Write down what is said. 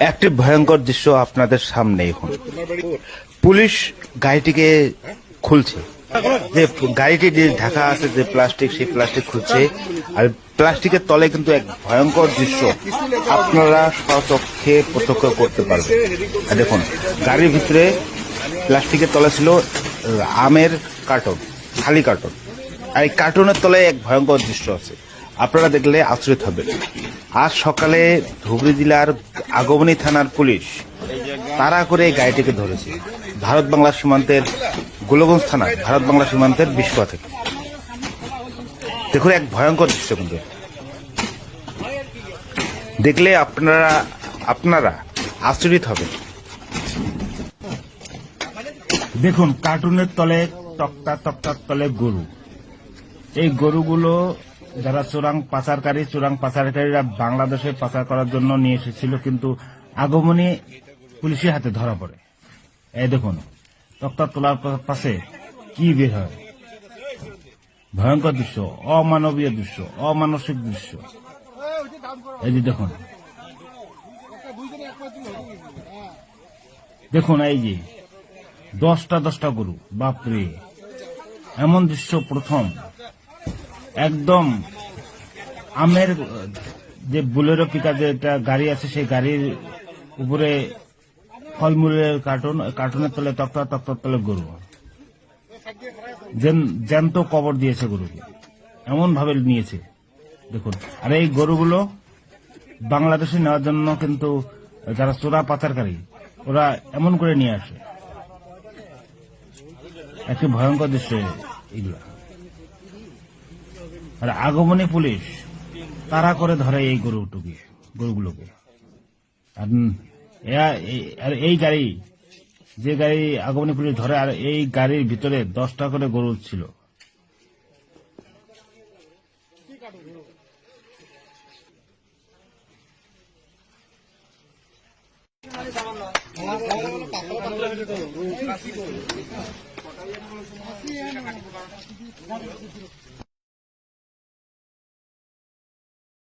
একটি ভয়ঙ্কর দৃশ্য আপনাদের সামনে এখন পুলিশ গাড়িটিকে খুলছে, যে গাড়িটি যে ঢাকা আছে যে প্লাস্টিক, সেই প্লাস্টিক খুলছে। আর প্লাস্টিকের তলে কিন্তু এক ভয়ঙ্কর দৃশ্য আপনারা স্বচক্ষে প্রত্যক্ষ করতে পারবেন। আর দেখুন, গাড়ির ভিতরে প্লাস্টিকের তলে ছিল আমের কার্টন, খালি কার্টন। আর এই কার্টনের তলে এক ভয়ঙ্কর দৃশ্য আছে, আপনারা দেখলে আশ্চর্য হবেন। আজ সকালে ধুবড়ী জেলার আগমনী থানার পুলিশ তাড়া করে এই গাড়িটিকে ধরেছে ভারত বাংলা সীমান্তের গোলগঞ্জ থানা, ভারত বাংলা সীমান্তের বিস্কুয়া থেকে। দেখুন, এক ভয়ঙ্কর দৃশ্য কিন্তু দেখলে আপনারা আশ্চর্য হবেন। দেখুন, কার্টুনের তলে তক্তার তলে গরু। এই গরুগুলো যারা চোরাং পাচারকারীরা বাংলাদেশে পাচার করার জন্য নিয়ে এসেছিল, কিন্তু আগমনী পুলিশের হাতে ধরা পড়ে। এই দেখুন, তক্তার তোলার পাশে কি বের হয়, ভয়ঙ্কর দৃশ্য, অমানবীয় দৃশ্য, অমানসিক দৃশ্য। এই যে দেখুন, দেখুন এই যে 10টা গরু, বাপরে! এমন দৃশ্য প্রথম। একদম আমের যে বুলেরো পিকআপ যে একটা গাড়ি আছে, সেই গাড়ির উপরে ফলমূলের কার্টুনের তলে তক্তার তলে গরু, জ্যান্ত কবর দিয়েছে গরুকে, এমন ভাবে নিয়েছে দেখুন। আর এই গরুগুলো বাংলাদেশে নেওয়ার জন্য কিন্তু যারা চোরা পাচারকারী, ওরা এমন করে নিয়ে আসে। একটি ভয়ঙ্কর দৃশ্য এগুলা। আর আগমনী পুলিশ তারা করে ধরে এই গরুগুলোকে। আর এই গাড়ি, যে গাড়ি আগমনী পুলিশ ধরে, আর এই গাড়ির ভিতরে 10টা করে গরু ছিল।